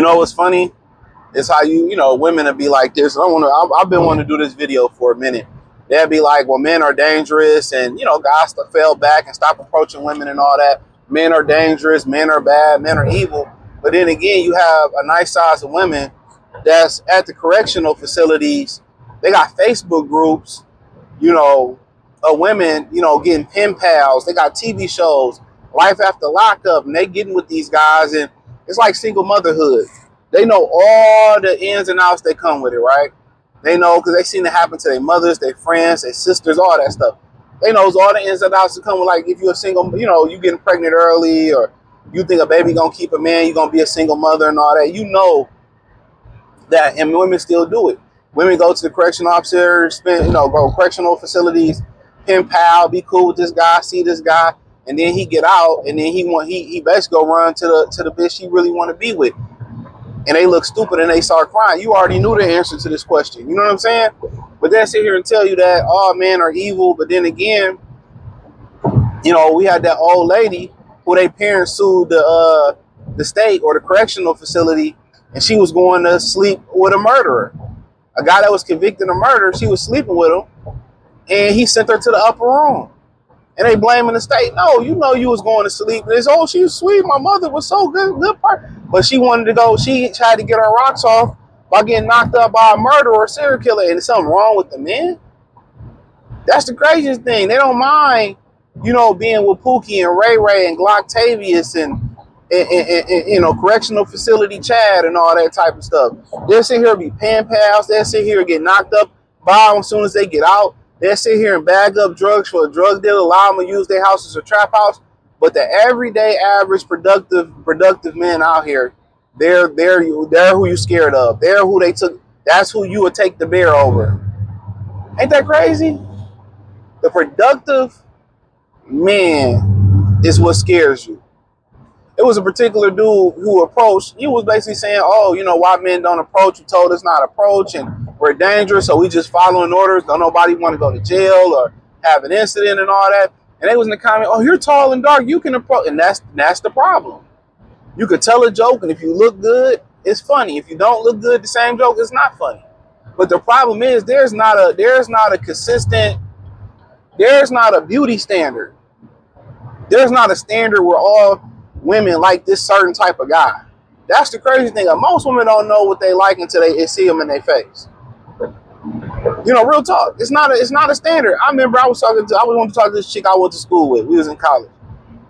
You know what's funny? It's how women will be like this. I've been wanting to do this video for a minute. They'll be like, well, men are dangerous, and guys fell back and stop approaching women and all that. Men are dangerous, men are bad, men are evil. But then again, you have a nice size of women that's at the correctional facilities. They got Facebook groups, of women, getting pen pals. They got TV shows, Life After Lockup, and they getting with these guys, and it's like single motherhood. They know all the ins and outs that come with it, right? They know because they seen it happen to their mothers, their friends, their sisters, all that stuff. They knows all the ins and outs that come with, like, if you're a single, you getting pregnant early, or you think a baby gonna keep a man, you gonna be a single mother and all that. You know that, and women still do it. Women go to the correctional officers, go correctional facilities, pen pal, be cool with this guy, see this guy, and then he get out, and then he basically go run to the bitch he really want to be with. And they look stupid and they start crying. You already knew the answer to this question. You know what I'm saying? But they sit here and tell you that all men are evil. But then again, we had that old lady who they parents sued the state or the correctional facility, and she was going to sleep with a murderer. A guy that was convicted of murder, she was sleeping with him, and he sent her to the upper room. And they blaming the state. No, you was going to sleep. And it's, she was sweet. My mother was so good part. But she wanted to go. She tried to get her rocks off by getting knocked up by a murderer or serial killer. And there's something wrong with the men. That's the craziest thing. They don't mind, being with Pookie and Ray Ray and Glocktavius and correctional facility Chad and all that type of stuff. They'll sit here and be pen pals. They'll sit here and get knocked up by them as soon as they get out. They'll sit here and bag up drugs for a drug dealer, allow them to use their house as a trap house. But the everyday average productive men out here, they're who you scared of. They're who they took. That's who you would take the bear over. Ain't that crazy? The productive man is what scares you. It was a particular dude who approached. He was basically saying, why men don't approach. You told us not to approach, and we're dangerous, so we just following orders. Don't nobody want to go to jail or have an incident and all that. And they was in the comment, you're tall and dark, you can approach. And that's the problem. You could tell a joke, and if you look good, it's funny. If you don't look good, the same joke is not funny. But the problem is there's not a beauty standard. There's not a standard where all women like this certain type of guy. That's the crazy thing. Most women don't know what they like until they see them in their face. Real talk. It's not a standard. I remember I wanted to talk to this chick I went to school with. We was in college.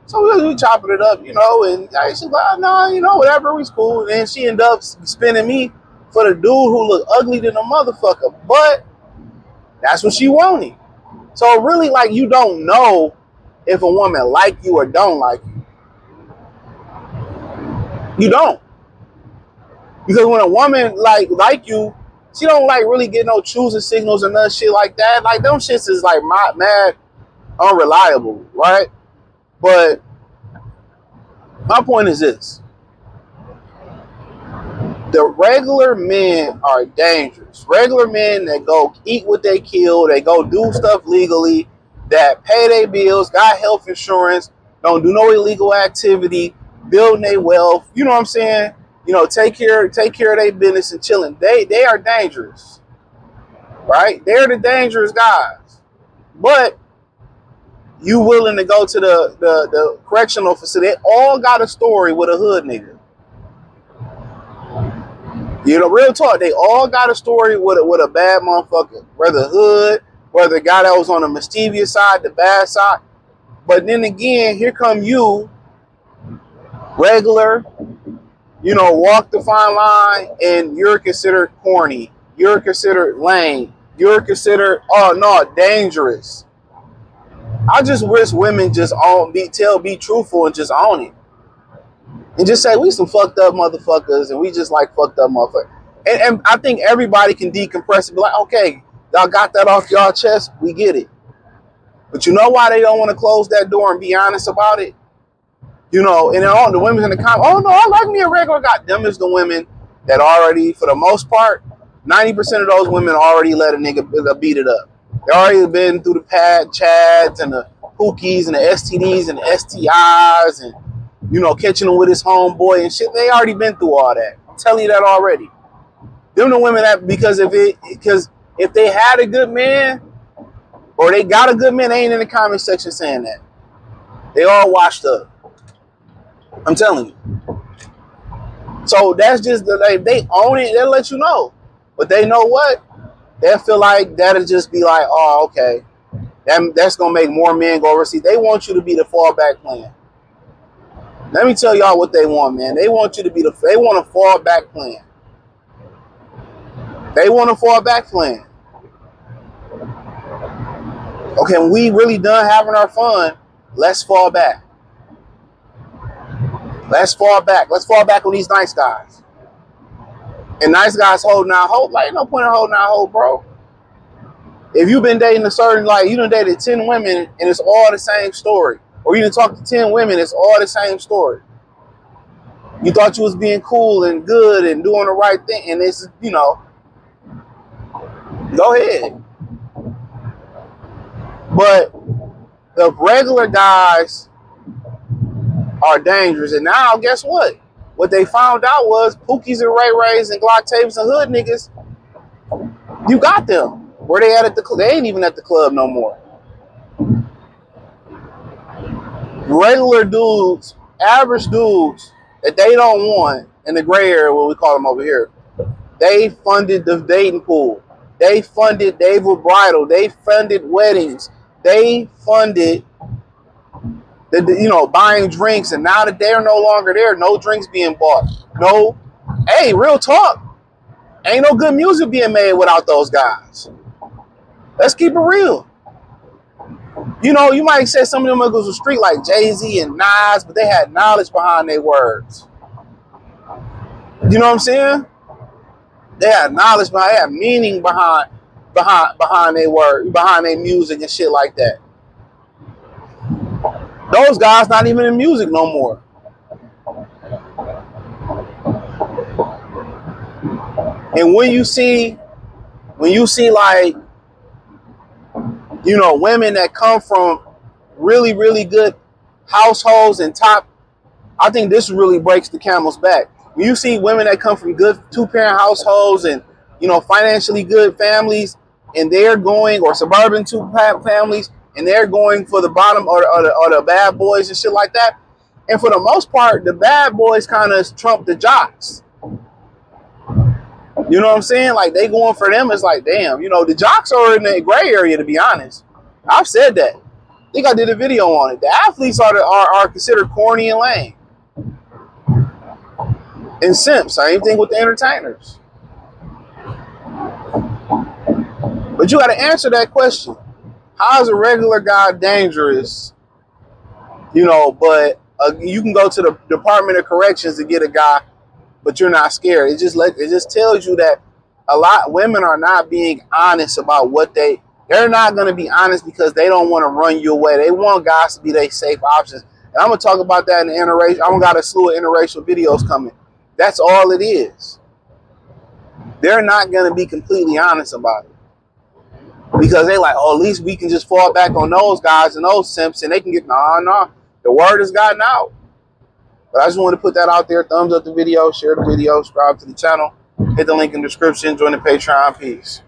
So we chopping it up, and she's like, no, whatever, we cool. And then she ended up spinning me for the dude who looked ugly than a motherfucker. But that's what she wanted. So really, like, you don't know if a woman like you or don't like you. You don't. Because when a woman like you, she don't really get no choosing signals or none shit like that. Like, them shits is like mad unreliable, right? But my point is this. The regular men are dangerous. Regular men that go eat what they kill, they go do stuff legally, that pay their bills, got health insurance, don't do no illegal activity, building their wealth, you know what I'm saying? Take care of their business and chilling. They are dangerous, right? They're the dangerous guys. But you willing to go to the correctional facility? They all got a story with a hood nigga. Real talk. They all got a story with a bad motherfucker, whether hood, whether the guy that was on the mischievous side, the bad side. But then again, here come you, regular. Walk the fine line, and you're considered corny. You're considered lame. You're considered, dangerous. I just wish women just be truthful and just own it. And just say, we some fucked up motherfuckers, and we just like fucked up motherfuckers. And I think everybody can decompress and be like, okay, y'all got that off y'all chest, we get it. But you know why they don't want to close that door and be honest about it? And then all the women in the comments, I like me a regular guy. Them is the women that already, for the most part, 90% of those women already let a nigga beat it up. They already been through the chads and the pookies and the STDs and the STIs and, catching him with his homeboy and shit. They already been through all that. I'm telling you that already. Them the women that, because if they had a good man or they got a good man, they ain't in the comment section saying that. They all washed up. I'm telling you. So that's just like, they own it, they'll let you know. But they know what? They'll feel like that'll just be like, oh, okay. That's gonna make more men go overseas. They want you to be the fallback plan. Let me tell y'all what they want, man. They want you to be they want a fallback plan. They want a fallback plan. Okay, when we really done having our fun, let's fall back. Let's fall back. Let's fall back on these nice guys. And nice guys holding out hope. Like, no point in holding out hope, bro. If you've been dating a certain, like, you done dated 10 women and it's all the same story. Or you done talked to 10 women, it's all the same story. You thought you was being cool and good and doing the right thing. And it's, you know, go ahead. But the regular guys are dangerous. And now, guess what? What they found out was Pookies and Ray Rays and Glock Tapes and hood niggas, you got them. Where they at the club? They ain't even at the club no more. Regular dudes, average dudes that they don't want in the gray area, what we call them over here, they funded the dating pool. They funded David Bridal. They funded weddings. They funded buying drinks. And now that they're no longer there, no drinks being bought. No, hey, real talk. Ain't no good music being made without those guys. Let's keep it real. You know, you might say some of them niggas were street like Jay-Z and Nas, but they had knowledge behind their words. You know what I'm saying? They had knowledge behind, they had meaning behind their word, behind their music and shit like that. Those guys not even in music no more. And when you see like, you know, women that come from really, really good households and top, I think this really breaks the camel's back. When you see women that come from good two-parent households and, you know, financially good families, and they're going, or suburban two-parent families, and they're going for the bottom or the bad boys and shit like that. And for the most part, the bad boys kind of trump the jocks. You know what I'm saying? Like, they going for them. It's like, damn, you know, the jocks are in the gray area, to be honest. I've said that. I think I did a video on it. The athletes are considered corny and lame. And simps. Same thing with the entertainers. But you got to answer that question. How is a regular guy dangerous? You know, but you can go to the Department of Corrections to get a guy, but you're not scared. It just tells you that a lot of women are not being honest about what they're not going to be honest because they don't want to run you away. They want guys to be their safe options. And I'm going to talk about that in the interracial. I'm got a slew of interracial videos coming. That's all it is. They're not going to be completely honest about it. Because they like, oh, at least we can just fall back on those guys and those simps and they can get, nah. The word has gotten out. But I just wanted to put that out there. Thumbs up the video, share the video, subscribe to the channel, hit the link in the description, join the Patreon. Peace.